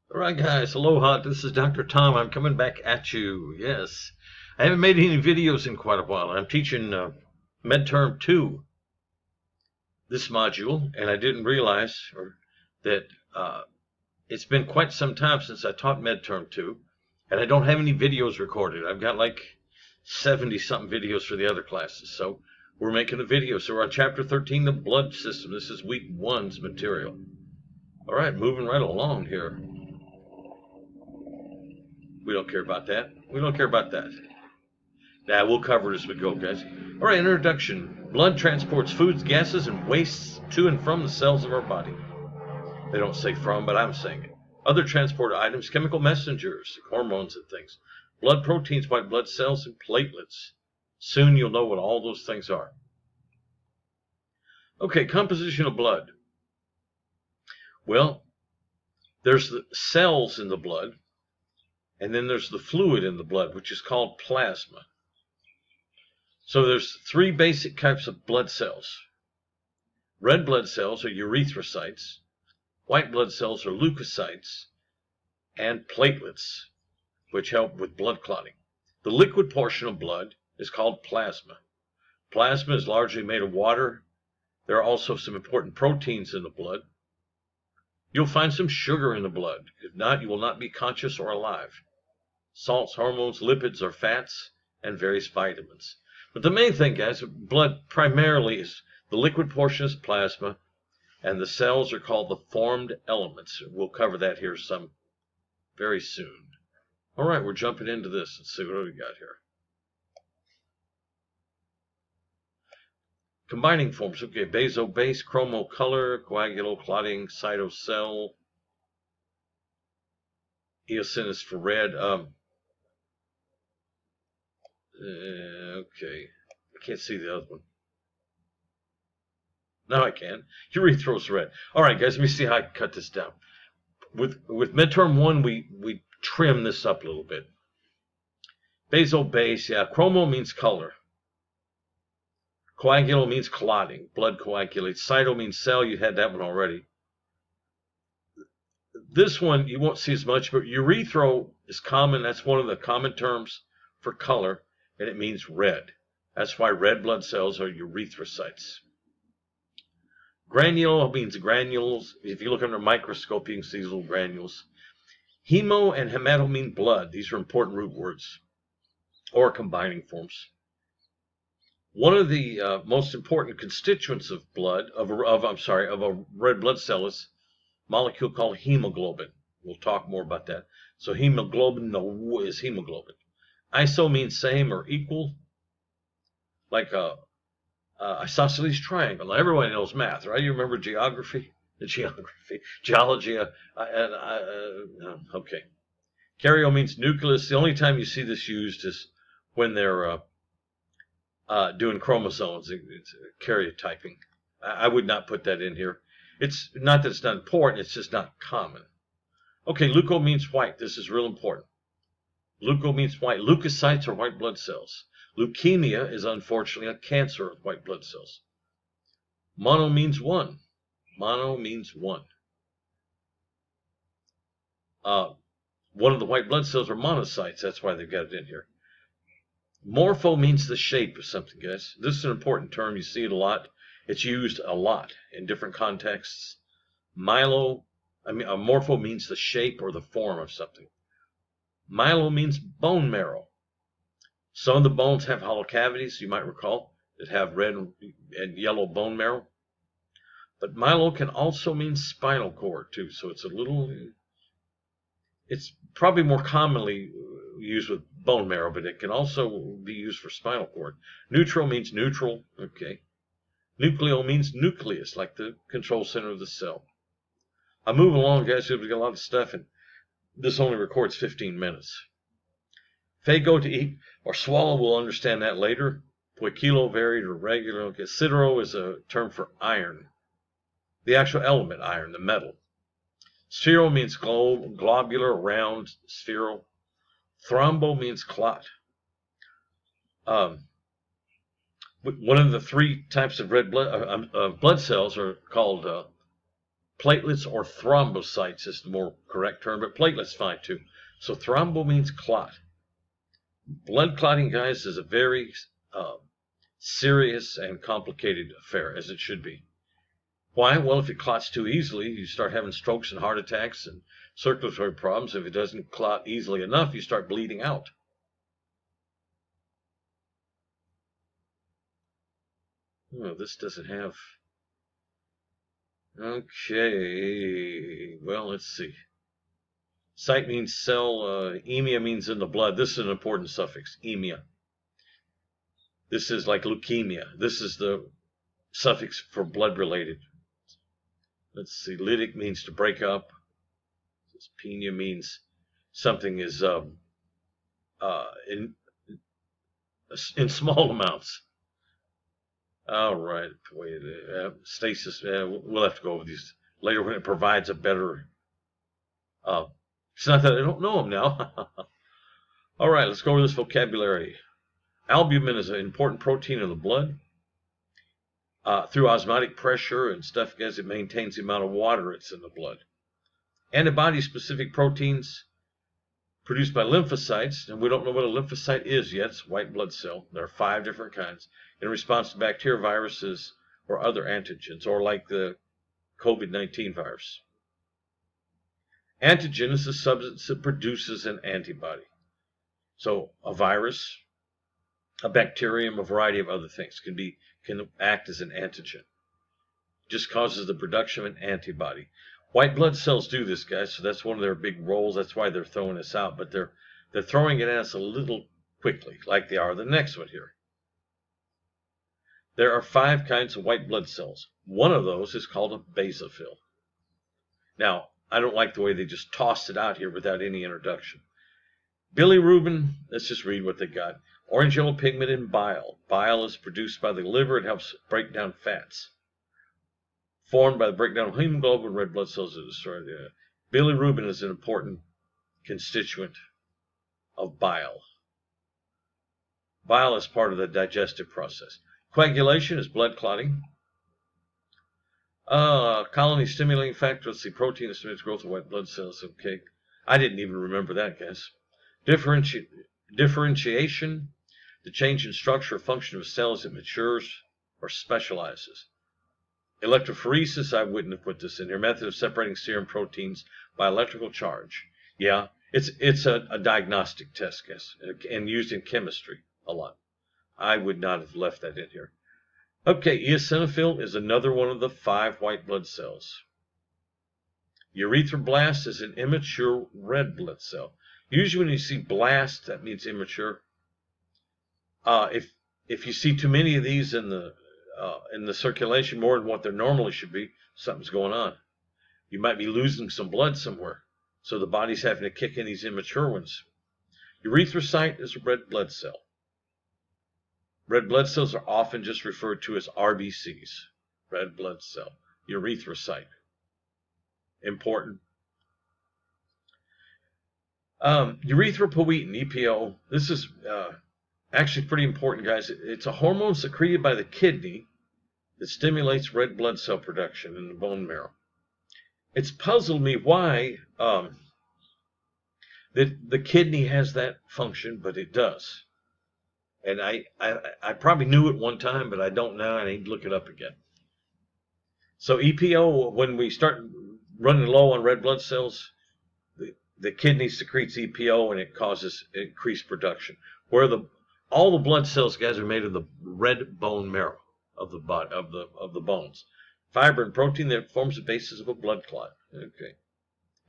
All right, guys, aloha. This is Dr. Tom. I'm coming back at you. Yes, I haven't made any videos in quite a while. I'm teaching midterm 2 this module, and I didn't realize that it's been quite some time since I taught midterm 2, and I don't have any videos recorded. I've got like 70-something videos for the other classes, so we're making a video. So we're on Chapter 13, the blood system. This is Week 1's material. All right, moving right along here. We don't care about that. We don't care about that. Now, we'll cover it as we go, guys. All right, introduction. Blood transports foods, gases, and wastes to and from the cells of our body. They don't say from, but I'm saying it. Other transport items, chemical messengers, hormones and things. Blood proteins, white blood cells, and platelets. Soon you'll know what all those things are. Okay, composition of blood. Well, there's the cells in the blood, and then there's the fluid in the blood, which is called plasma. So there's 3 basic types of blood cells. Red blood cells are erythrocytes, white blood cells are leukocytes, and platelets, which help with blood clotting. The liquid portion of blood is called plasma. Plasma is largely made of water. There are also some important proteins in the blood. You'll find some sugar in the blood. If not, you will not be conscious or alive. Salts, hormones, lipids, or fats, and various vitamins. But the main thing, guys, blood primarily is the liquid portion is plasma, and the cells are called the formed elements. We'll cover that here some very soon. All right, we're jumping into this. Let's see what we got here. Combining forms. Okay, baso-base, chromo-color, coagulo-clotting, cytocell, eosinus for red. Okay, I can't see the other one. Now I can. Urethros red. All right, guys, let me see how I can cut this down. With midterm 1, we trim this up a little bit. Baso-base, yeah. Chromo means color. Coagulo means clotting. Blood coagulates. Cyto means cell. You had that one already. This one you won't see as much, but urethro is common. That's one of the common terms for color, and it means red. That's why red blood cells are erythrocytes. Granule means granules. If you look under a microscope, you can see these little granules. Hemo and hemato mean blood. These are important root words, or combining forms. One of the most important constituents of blood, of a red blood cell is a molecule called hemoglobin. We'll talk more about that. So hemoglobin is hemoglobin. Iso means same or equal, like a isosceles triangle. Now, everyone knows math, right? You remember geography? Geology. Okay. Karyo means nucleus. The only time you see this used is when they're doing chromosomes. It's karyotyping. I would not put that in here. It's not that it's not important, it's just not common. Okay, leuko means white. This is real important. Leuko means white. Leukocytes are white blood cells. Leukemia is unfortunately a cancer of white blood cells. Mono means one. Mono means one. One of the white blood cells are monocytes. That's why they've got it in here. Morpho means the shape of something, guys. This is an important term. You see it a lot. It's used a lot in different contexts. Morpho means the shape or the form of something. Myelo means bone marrow. Some of the bones have hollow cavities, you might recall, that have red and yellow bone marrow. But myelo can also mean spinal cord, too. So it's probably more commonly used with bone marrow, but it can also be used for spinal cord. Neutral means neutral. Okay. Nucleo means nucleus, like the control center of the cell. I move along, guys, because we got a lot of stuff, and this only records 15 minutes. Phago, to eat or swallow, we'll understand that later. Poikilo, varied or regular. Okay. Sidero is a term for iron. The actual element, iron, the metal. Sphero means globular, round, spheral. Thrombo means clot. One of the 3 types of red blood cells are called platelets or thrombocytes is the more correct term, but platelets fine too. So thrombo means clot. Blood clotting, guys, is a very serious and complicated affair, as it should be. Why? Well, if it clots too easily, you start having strokes and heart attacks and circulatory problems. If it doesn't clot easily enough, you start bleeding out. Oh, this doesn't have... Okay, well, let's see. Cyte means cell, emia means in the blood. This is an important suffix, emia. This is like leukemia. This is the suffix for blood-related. Let's see, lytic means to break up. Penia means something is in small amounts. All right, wait, stasis, we'll have to go over these later when it provides a better, it's not that I don't know them now. All right, let's go over this vocabulary. Albumin is an important protein in the blood. Through osmotic pressure and stuff, guys, it maintains the amount of water it's in the blood. Antibody-specific proteins produced by lymphocytes, and we don't know what a lymphocyte is yet. It's a white blood cell. There are 5 different kinds in response to bacteria, viruses, or other antigens, or like the COVID-19 virus. Antigen is a substance that produces an antibody. So a virus, a bacterium, a variety of other things can act as an antigen. It just causes the production of an antibody. White blood cells do this, guys, so that's one of their big roles. That's why they're throwing this out, but they're throwing it at us a little quickly, like they are the next one here. There are 5 kinds of white blood cells. One of those is called a basophil. Now, I don't like the way they just tossed it out here without any introduction. Bilirubin, let's just read what they got. Orange yellow pigment in bile. Bile is produced by the liver. It helps break down fats. Formed by the breakdown of hemoglobin, red blood cells are destroyed. Bilirubin is an important constituent of bile. Bile is part of the digestive process. Coagulation is blood clotting. Colony stimulating factor, let's see, protein that stimulates growth of white blood cells. Okay, I didn't even remember that, guys. Differentiation, the change in structure or function of a cell as it matures or specializes. Electrophoresis, I wouldn't have put this in here. Method of separating serum proteins by electrical charge. Yeah, it's a diagnostic test, guys, and used in chemistry a lot. I would not have left that in here. Okay, eosinophil is another one of the 5 white blood cells. Erythroblast is an immature red blood cell. Usually when you see blast, that means immature. If you see too many of these in the circulation, more than what there normally should be, something's going on. You might be losing some blood somewhere, so the body's having to kick in these immature ones. Erythrocyte is a red blood cell. Red blood cells are often just referred to as RBCs, red blood cell. Erythrocyte, important. Erythropoietin, EPO, this is actually pretty important, guys. It's a hormone secreted by the kidney that stimulates red blood cell production in the bone marrow. It's puzzled me why the kidney has that function, but it does. And I probably knew it one time, but I don't now. I need to look it up again. So EPO, when we start running low on red blood cells, the kidney secretes EPO and it causes increased production. Where all the blood cells, guys, are made of the red bone marrow of the body, of the bones. Fiber and protein that forms the basis of a blood clot. Okay.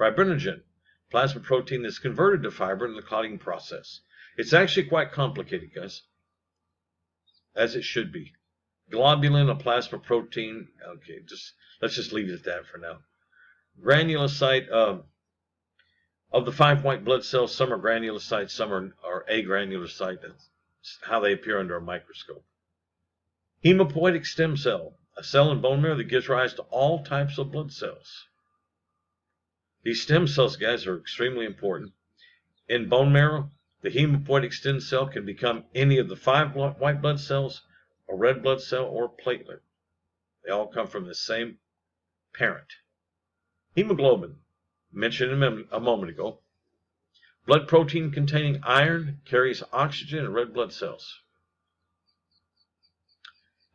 Fibrinogen, plasma protein that's converted to fiber in the clotting process. It's actually quite complicated, guys, as it should be. Globulin, a plasma protein. Okay, let's just leave it at that for now. Granulocyte, of the 5 white blood cells, some are granulocytes, some are agranulocyte. That's how they appear under a microscope. Hemopoietic stem cell, a cell in bone marrow that gives rise to all types of blood cells. These stem cells, guys, are extremely important. In bone marrow, the hemopoietic stem cell can become any of the 5 white blood cells, a red blood cell, or platelet. They all come from the same parent. Hemoglobin, mentioned a moment ago. Blood protein containing iron, carries oxygen in red blood cells.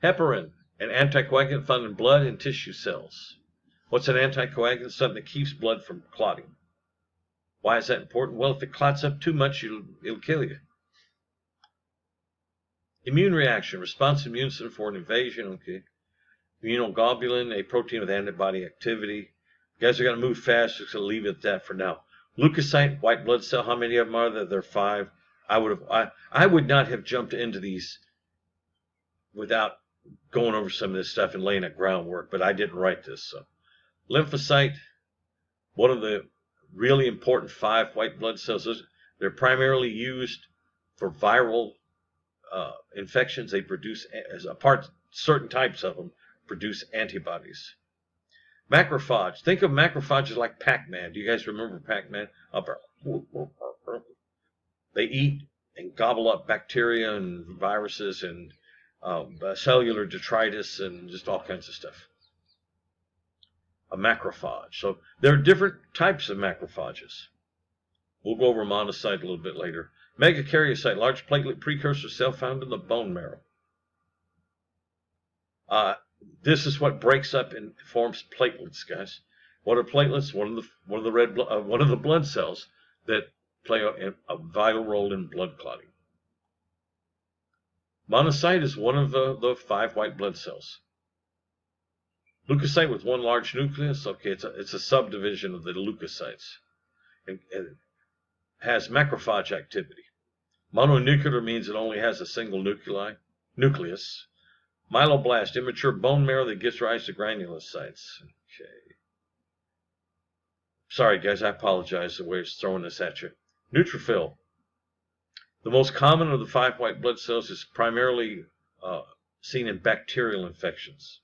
Heparin, an anticoagulant found in blood and tissue cells. What's an anticoagulant? Something that keeps blood from clotting. Why is that important? Well, if it clots up too much, it'll kill you. Immune reaction, response immune system for an invasion. Okay. Immunoglobulin, a protein with antibody activity. You guys are going to move fast, just going to leave it at that for now. Leukocyte, white blood cell. How many of them are there? There are 5. I would not have jumped into these without going over some of this stuff and laying a groundwork, but I didn't write this. So, lymphocyte, one of the really important 5 white blood cells. They're primarily used for viral infections. They produce, certain types of them produce antibodies. Macrophage. Think of macrophages like Pac-Man. Do you guys remember Pac-Man? They eat and gobble up bacteria and viruses and cellular detritus and just all kinds of stuff. A macrophage. So there are different types of macrophages. We'll go over monocyte a little bit later. Megakaryocyte, large platelet precursor cell found in the bone marrow. This is what breaks up and forms platelets, guys. What are platelets? One of the blood cells that play a vital role in blood clotting. Monocyte is one of the 5 white blood cells. Leukocyte with one large nucleus. Okay, it's a subdivision of the leukocytes. And has macrophage activity. Mononuclear means it only has a single nucleus. Myeloblast, immature bone marrow that gives rise to granulocytes. Okay. Sorry, guys, I apologize the way it's throwing this at you. Neutrophil. The most common of the 5 white blood cells is primarily seen in bacterial infections.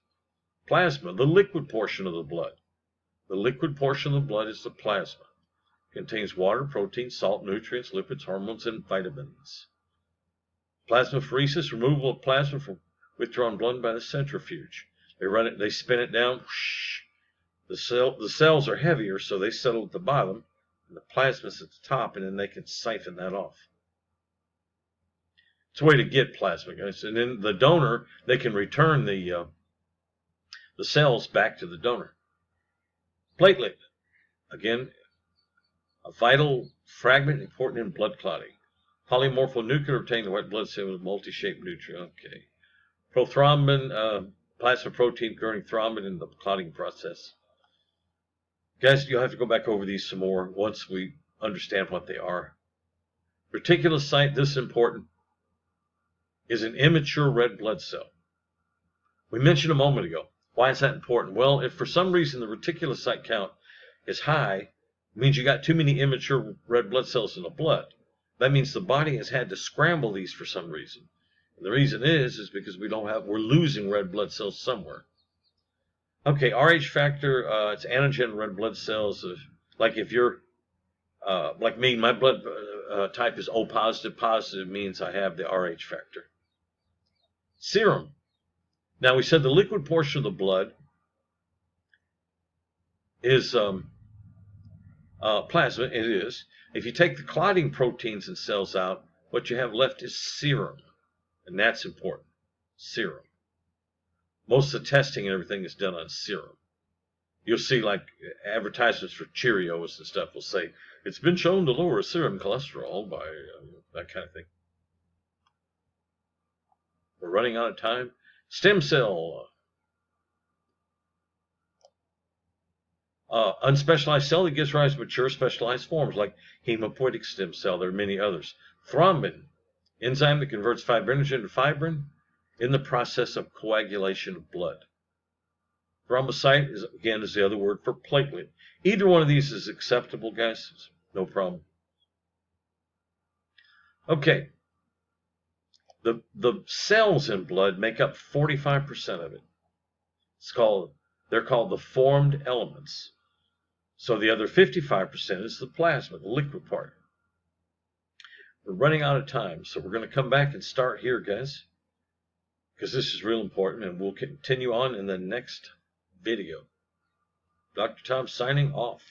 Plasma, the liquid portion of the blood. The liquid portion of the blood is the plasma. It contains water, protein, salt, nutrients, lipids, hormones, and vitamins. Plasmapheresis, removal of plasma from withdrawn blood by the centrifuge. They spin it down. Whoosh. The cells are heavier, so they settle at the bottom, and the plasma's at the top, and then they can siphon that off. It's a way to get plasma, guys. And then the donor, they can return the cells back to the donor. Platelet, again, a vital fragment important in blood clotting. Polymorphonuclear obtained the white blood cell with multi-shaped nucleus. Okay. Prothrombin, plasma protein carrying thrombin in the clotting process. Guys, you'll have to go back over these some more once we understand what they are. Reticulocyte, this is important, is an immature red blood cell. We mentioned a moment ago. Why is that important? Well, if for some reason the reticulocyte count is high, it means you got too many immature red blood cells in the blood. That means the body has had to scramble these for some reason. And the reason is because we're losing red blood cells somewhere. Okay, Rh factor, it's antigen red blood cells. Like if you're, like me, my blood type is O positive. Positive means I have the Rh factor. Serum. Now we said the liquid portion of the blood is plasma. It is. If you take the clotting proteins and cells out, what you have left is serum. And that's important. Serum. Most of the testing and everything is done on serum. You'll see like advertisements for Cheerios and stuff will say, it's been shown to lower serum cholesterol by that kind of thing. We're running out of time. Stem cell. Unspecialized cell that gives rise to mature specialized forms like hematopoietic stem cell. There are many others. Thrombin, enzyme that converts fibrinogen to fibrin in the process of coagulation of blood. Thrombocyte is the other word for platelet. Either one of these is acceptable, guys. No problem. Okay. The cells in blood make up 45% of it. They're called the formed elements. So the other 55% is the plasma, the liquid part. We're running out of time, so we're going to come back and start here, guys, because this is real important, and we'll continue on in the next video. Dr. Tom signing off.